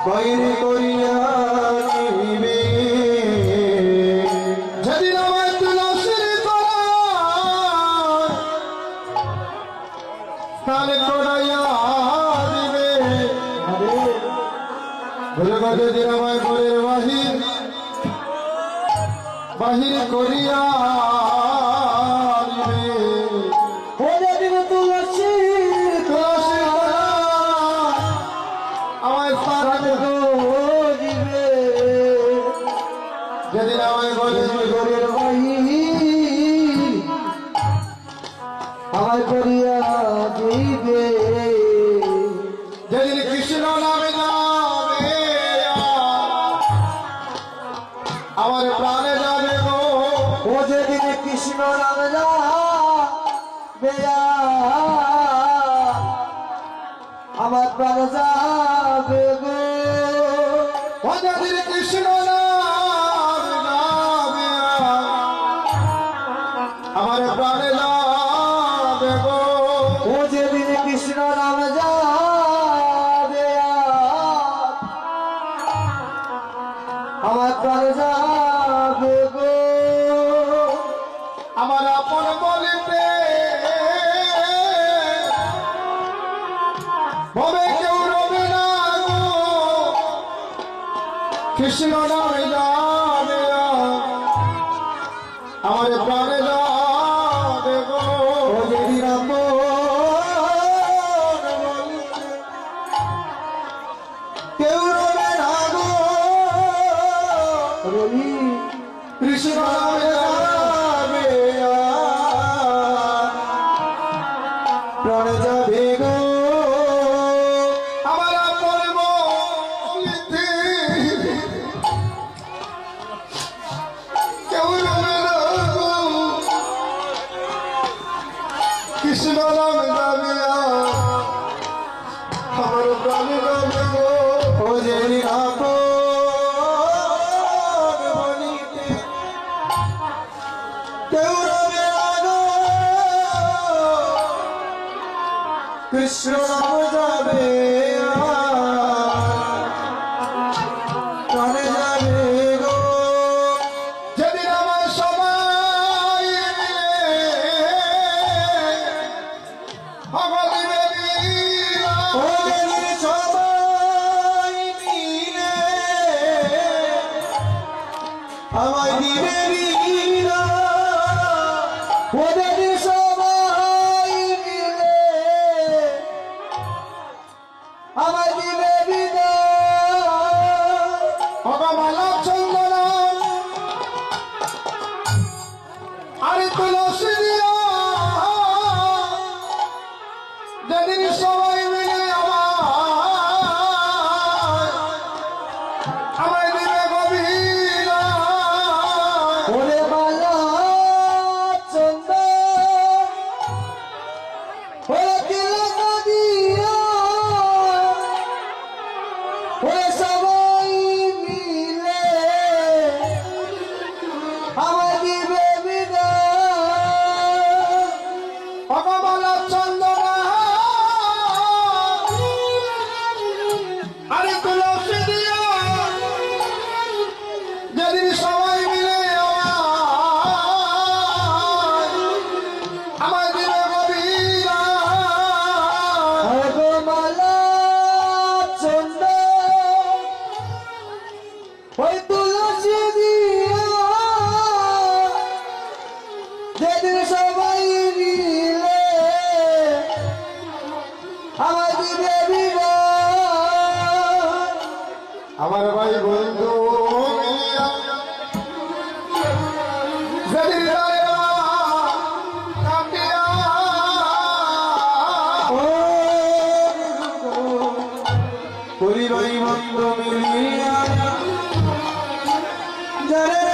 বাইর করিয়া দিবে যেদিন আমার তুলসীর তলায় স্থান করাইয়া দিবে যেদিন আমার ঘরের বাহির করিয়া যেদিন আমায় বলে ঘরের বাহির আমায় করিয়া দিবে যেদিন কৃষ্ণ নামে যাবে আমার প্রাণে যাবে গো ও যেদিন কৃষ্ণ নামে যাবে আমার প্রাণে যাবে গো ও যেদিন কৃষ্ণ আমার প্রাণে যাবে গো ও যেদিন কৃষ্ণ নাম যাবে আমার প্রাণে যাবে গো আমার আপন বলিতে ভবে কেউ রবে না গো কৃষ্ণ নামে যাবে আমার প্রাণে কৃষ্ণ প্রাণে যাবে গো আমার আপন বলিতে কেউ রবে না গো কৃষ্ণ নামে যাবে আমার প্রাণে যাবে গো ও যেদিন কৃষ্ণ নাম যাবে প্রাণে যাবে গো যেদিন আমার সবাই আমায় দিবে বিনা ওদের সবাই মিলে আমায় দিবে বিনা ভগবান চন্দনা আরে তুলসী দিয়া যেদিন সবাই মিলে আমায় দিবে গভীরা ওরে মালা চন্দন ওরে তিলক দিয়া ওরে সবাই মিলে আমায় দিবে বিনা ভগবান চন্দনা আরে তুলসী দিয়া যেদিন সবাই মিলে আমায় দিবে গভীরা মালা চন্দন ওই তুলসী দিয়া যেদিন সবাই মিলে আমায় দিবে বিনা আমার ভাই বন্ধু মিলিয়া যেদিন কাটিয়া পুরি ভাই বন্ধু মিলিয়া যাদের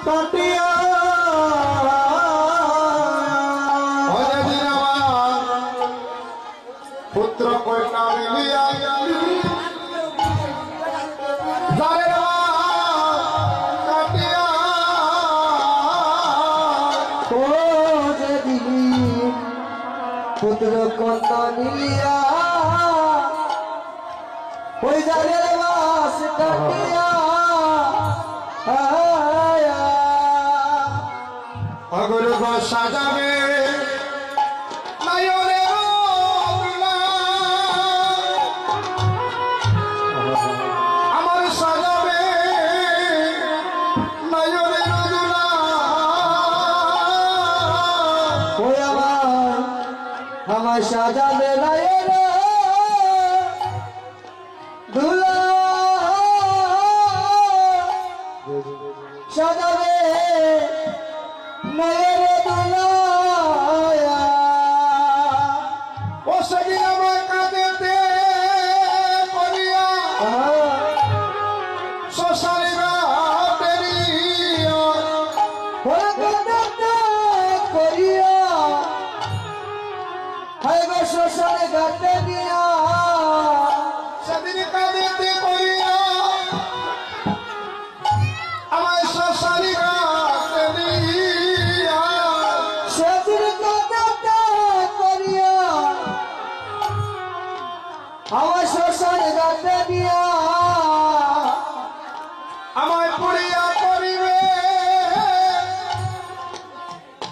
কাটিয়া যেদিন আমার পুত্র কন্যা মিলিয়া পুত্র কন্যা মিলিয়া ওই জালের বাস কাটিয়া অগর গো সাজাবে নয়নে রোলা আমার সাজাবে নয়নে রোলা ওই আমার সাজাবে নয়ন দুলা সাজাবে নয়ন দুলা ও সেদিন আমার কাঁদেতে করিয়া শ্মশানে ঘাটেরিয়া করিয়া হাইবে শ্মশানে ঘাটে দিয়া সেদিন কাঁদেতে করিয়া আমার শ্মশানে ঘাটেরিয়া সেদিন কাঁদতে করিয়া আমার শ্মশানে ঘাটে দিয়া আমায় পুড়িয়া করিবে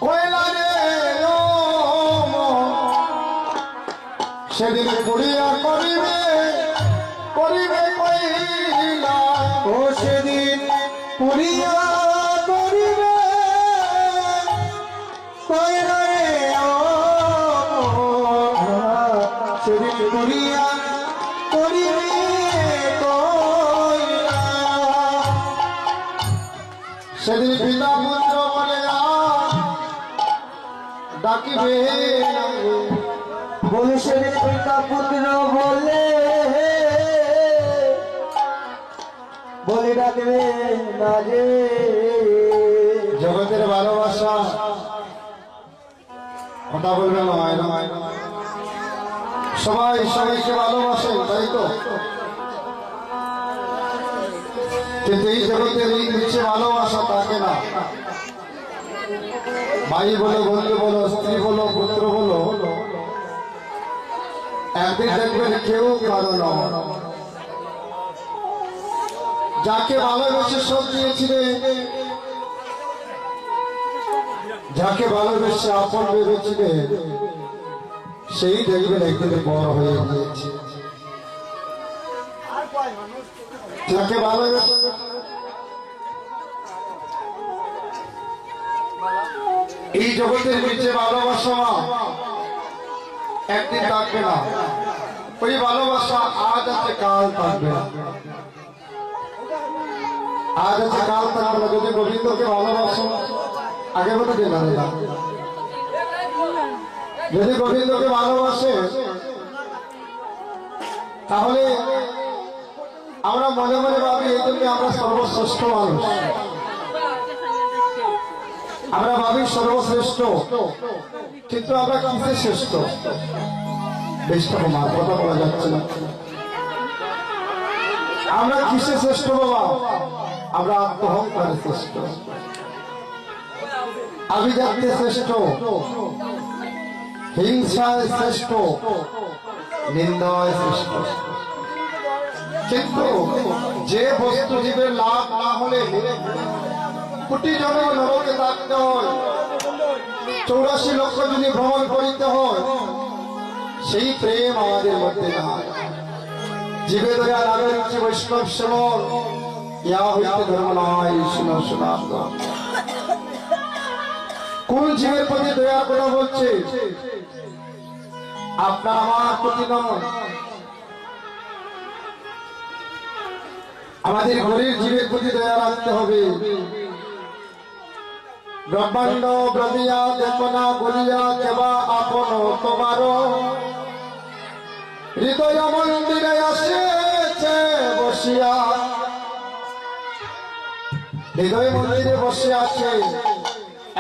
কয়লারে সেদিন পুড়িয়া করিবে করিবে কয়লা ও সেদিন পুরিয়া করিবে কইরে সেদিন পুরিয়া করিবে কইরা সেদিন পিতা পুত্র বলে ডাকিবে বলে সেদিন পিতা পুত্র বলে বলে ডাকবে না যে জগতের ভালোবাসা কথা বলবে না সবাই সবাইকে ভালোবাসে তাই তো কিন্তু এই জগতের এই নিচে ভালোবাসা থাকে না ভাই বলো বন্ধু বলো স্ত্রী বলো পুত্র বলো একদিন দেখবেন কেউ কারো নয় যাকে ভালোবেসে সব দিয়েছিলে যাকে ভালোবেসে আপন ভেবেছিলে সেই দেখবেন একদিন বড় হয়ে গিয়েছে যাকে ভালোবেসে এই জগতের নিচে ভালোবাসা একদিন থাকবে না ওই ভালোবাসা আজ আছে কাল থাকবে না আজ আছে কাল থাকবে না যদি গোবিন্দকে ভালোবাসো আগে বলে যে না যদি গোবিন্দকে ভালোবাসে তাহলে আমরা মনে মনে ভাবি এই জন্য আমরা সর্বশ্রেষ্ঠ মানুষ আমরা ভাবি সর্বশ্রেষ্ঠ কিন্তু আমরা কিসে শ্রেষ্ঠ বেশ মার কথা বলা যাচ্ছে না আমরা কিসে শ্রেষ্ঠ বাবা আমরা আত্মহংকারে শ্রেষ্ঠ আভিজাত্যে শ্রেষ্ঠ হিংসায় শ্রেষ্ঠ নিন্দায় শ্রেষ্ঠ কিন্তু যে বস্তু জীবের লাভ না হলে কোটি জন্ম নরকে থাকতে হয় 84 লক্ষ যদি ভ্রমণ করিতে হয় সেই প্রেম আমাদের মধ্যে নাই জীবে দয়া লাভের ইচ্ছে বৈষ্ণব সেবন ইয়া হইতে ধর্ম নয় শুনো শোনা কোন জীবের প্রতি দয়ার কথা বলছে আপনার আমার প্রতি নয় আমাদের ঘরের জীবের প্রতি দয়া রাখতে হবে ব্রহ্মাণ্ড ব্রমিয়া দেখনা বলিয়া কেবা আপন তোমার হৃদয় মন্দিরে আসেছে বসিয়া হৃদয় মন্দিরে বসে আছে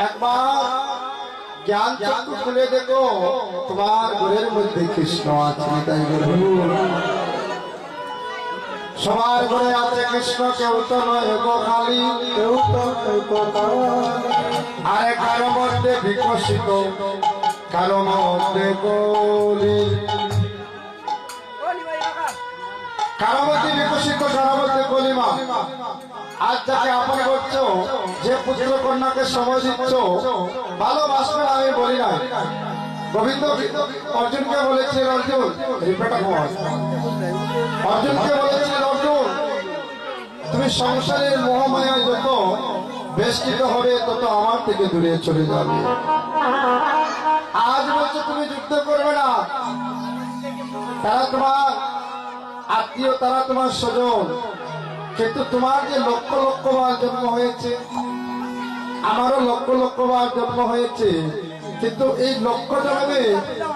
একবার জ্ঞান চক্ষু খুলে দেখো তোমার ঘরের মধ্যে কৃষ্ণ আছে তাই সবার ঘরে আছে কৃষ্ণ কেউ তো নয় গো খালি কেউ তো আরে কারো মধ্যে বিকশিত কারো মধ্যে গলি কারাবতী বিকশিত কারাবতী কলিমা, আজ যাকে আপন করছো, যে পুত্র কন্যাকে সময় দিচ্ছ, ভালোবাসবে না আমি বলি নাই। গোবিন্দ অর্জুনকে বলেছিলেন, অর্জুন অর্জুনকে বলেছিলেন, অর্জুন তুমি সংসারের মোহমায়ায় যত বেষ্টিত হবে তত আমার থেকে দূরে চলে যাবে। আজ বলছো তুমি যুদ্ধ করবে না, তারা তোমার আত্মীয়, তারা তোমার স্বজন, কিন্তু তোমার যে লক্ষ লক্ষ বার জন্ম হয়েছে, আমারও লক্ষ লক্ষ বার জন্ম হয়েছে, কিন্তু এই লক্ষ জন্মে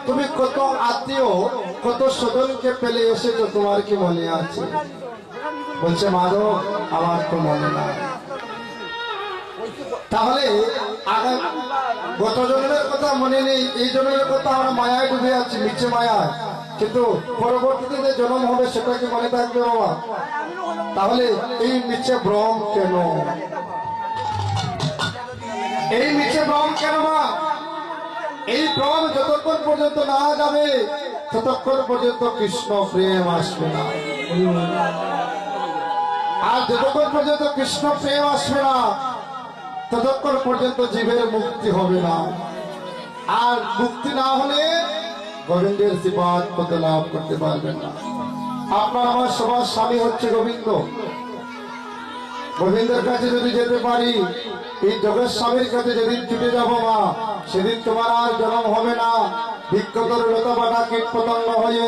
তুমি কত আত্মীয় কত স্বজনকে পেলে এসেছো, তোমার কি মনে আছে? বলছে মাধব আমার তো মনে না। তাহলে গত জন্মের কথা মনে নেই, এই জন্মের কথা আমরা মায়ায় ডুবে আছি, নিচে মায়ায়, কিন্তু পরবর্তীতে যে জন্ম হবে সেটা কি মনে থাকবে বাবা? তাহলে এই নিচে ভ্রম কেন? এই নিচে ভ্রম কেন মা? এই ভ্রম যতক্ষণ পর্যন্ত না যাবে ততক্ষণ পর্যন্ত কৃষ্ণ প্রেম আসবে না। আর যতক্ষণ পর্যন্ত কৃষ্ণ প্রেম আসবে না ততক্ষণ পর্যন্ত জীবের মুক্তি হবে না। আর মুক্তি না হলে গোবিন্দের সিফাত পদ লাভ করতে পারবেন না। আপনার আমার সবার স্বামী হচ্ছে গোবিন্দ। গোবিন্দের কাছে যদি যেতে পারি, এই জগৎ স্বামীর কাছে যেদিন ছুটে যাবো মা, সেদিন তোমার আর জন্ম হবে না। বিক্ষতর লতাপাতা কীট পতঙ্গ হয়ে,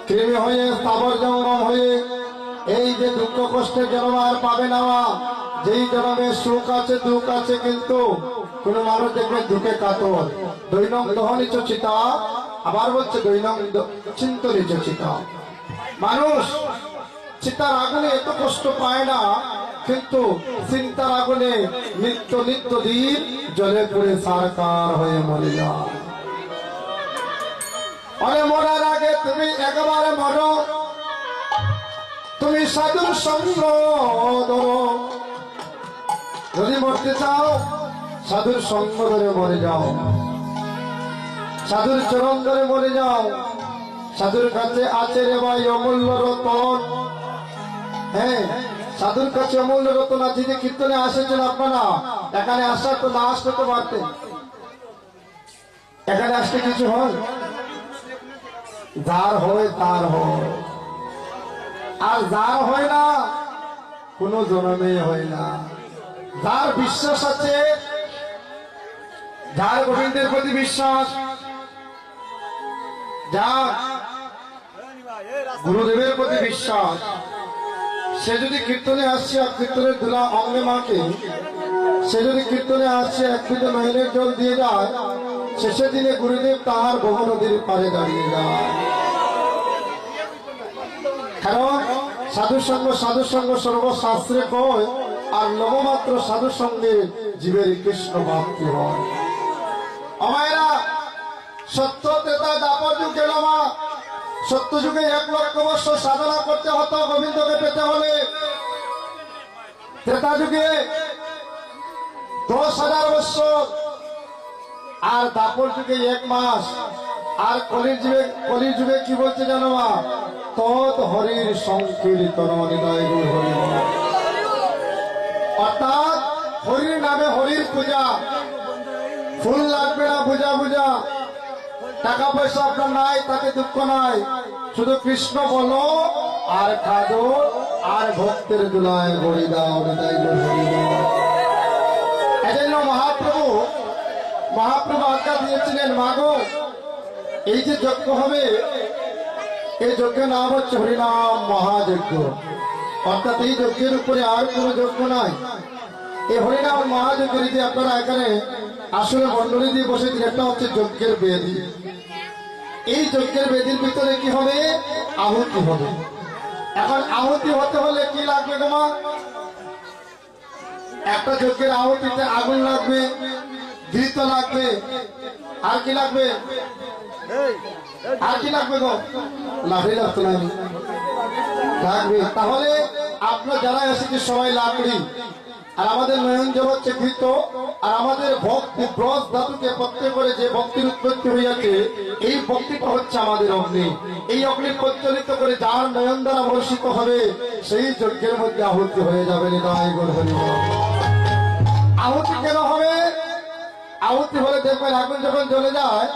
কৃমি হয়ে, স্থাবর জঙ্গম হয়ে এই যে দুঃখ কষ্টের জন্ম আর পাবে না মা। যেই জন্মে সুখ আছে দুঃখ আছে, কিন্তু কোন মানুষ দেখবে দুঃখে কাতর। দৈনং দহনিচ চিতা, আবার বলছে দৈনং চিন্তনিচ চিতা। মানুষ চিতার আগুনে এত কষ্ট পায় না, কিন্তু চিন্তার আগুনে নিত্য নিত্য দিন জলে পড়ে সারকার হয়ে মরে যায়। অরে মরার আগে তুমি একেবারে মরো, তুমি সাধুর সঙ্গ ধরো। যদি মরতে চাও সাধুর সঙ্গ ধরে মরে যাও, সাধুর চরণ ধরে মরে যাও। সাধুর কাছে আছে রে ভাই অমূল্য রতন। হ্যাঁ, সাধুর কাছে অমূল্য রতন আছে। যে কীর্তনে আসেছেন আপনারা, এখানে আসার তো না আসতে তো পারতেন, এখানে আসতে কিছু হয়? যার হয় তার হয়, আর যার হয় না কোন জন্মে হয় না। যার বিশ্বাস আছে, যার গোবিন্দের প্রতি বিশ্বাস, যার গুরুদেবের প্রতি বিশ্বাস, সে যদি কীর্তনে আসছে আর কীর্তনের ধুলা অঙ্গে মাকে, সে যদি কীর্তনে আসছে এক ফিটে নয়নের জল দিয়ে যায়, শেষের দিনে গুরুদেব তাহার বহু নদীর পারে দাঁড়িয়ে যায়। কারণ সাধুর সঙ্গ সর্বশাস্ত্রে কয়, আর লবমাত্র সাধুর সঙ্গে জীবের কৃষ্ণ ভক্তি হয়। আমায়রা সত্য ত্রেতা দ্বাপর যুগ গেল মা। সত্য যুগে 1 লক্ষ বছর সাধনা করতে হতো গোবিন্দকে পেতে হলে। ত্রেতা যুগে 10,000 বছর, আর দ্বাপর যুগে 1 মাস। আর কলির যুগে কি বলছে জানো মা? তৎ হরির সংকীর্তন হৃদয় হরি। অর্থাৎ হরির নামে হরির পূজা। ফুল লাগবে না বুঝা বুঝা, টাকা পয়সা আপনার নাই তাতে দুঃখ নাই, শুধু কৃষ্ণ বলো আর খাদো আর ভক্তের দুলায় হরি দাও হৃদয় হরি দাও। এজন্য মহাপ্রভু আজ্ঞা দিয়েছিলেন, মাগো এই যে যজ্ঞ হবে, এই যজ্ঞের নাম হচ্ছে হরিনাম মহাযজ্ঞ। অর্থাৎ এই যজ্ঞের উপরে আর কোন যজ্ঞ নাই। এই হরিনাম মহাযজ্ঞের যে আপনারা এখানে আসলে মন্ডলী দিয়ে বসেছেন, একটা হচ্ছে যজ্ঞের বেদী। এই যজ্ঞের বেদীর ভিতরে কি হবে? আহুতি হবে। এখন আহুতি হতে হলে কি লাগবে তোমার? একটা যজ্ঞের আহুতিতে আগুন লাগবে, ঘৃত লাগবে, আর কি লাগবে? আর কি লাগবে গো? লাকড়ি লাগতো না লাগবে। তাহলে আপনার যারা এসেছে সবাই লাকড়ি, আর আমাদের নয়ন জল হচ্ছে ঘৃত, আর আমাদের ভক্তি ব্রজ ধাতুকে প্রত্যয় করে যে ভক্তির উৎপত্তি হইয়াছে, এই ভক্তিটা হচ্ছে আমাদের অগ্নি। এই অগ্নি প্রজ্বলিত করে যার নয়ন দ্বারা বর্ষিত হবে, সেই যজ্ঞের মধ্যে আহুতি হয়ে যাবে। হৃদয় গৌর হরি বল। আহুতি কেন হবে? আহুতি হলে দেখবেন আগুন যখন জ্বলে যায়,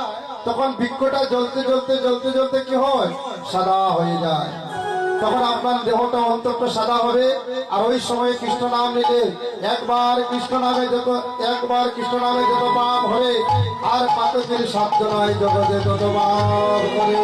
তখন বৃক্ষটা জ্বলতে জ্বলতে জ্বলতে জ্বলতে কি হয়? সাদা হয়ে যায়। তখন আপনার দেহটা অন্তরটা সাদা হবে। আর ওই সময় কৃষ্ণ নাম নিলে একবার কৃষ্ণ নামে যত পাপ হবে, আর পাতকের সাধ্য নয় জগতে তত পাপ করে।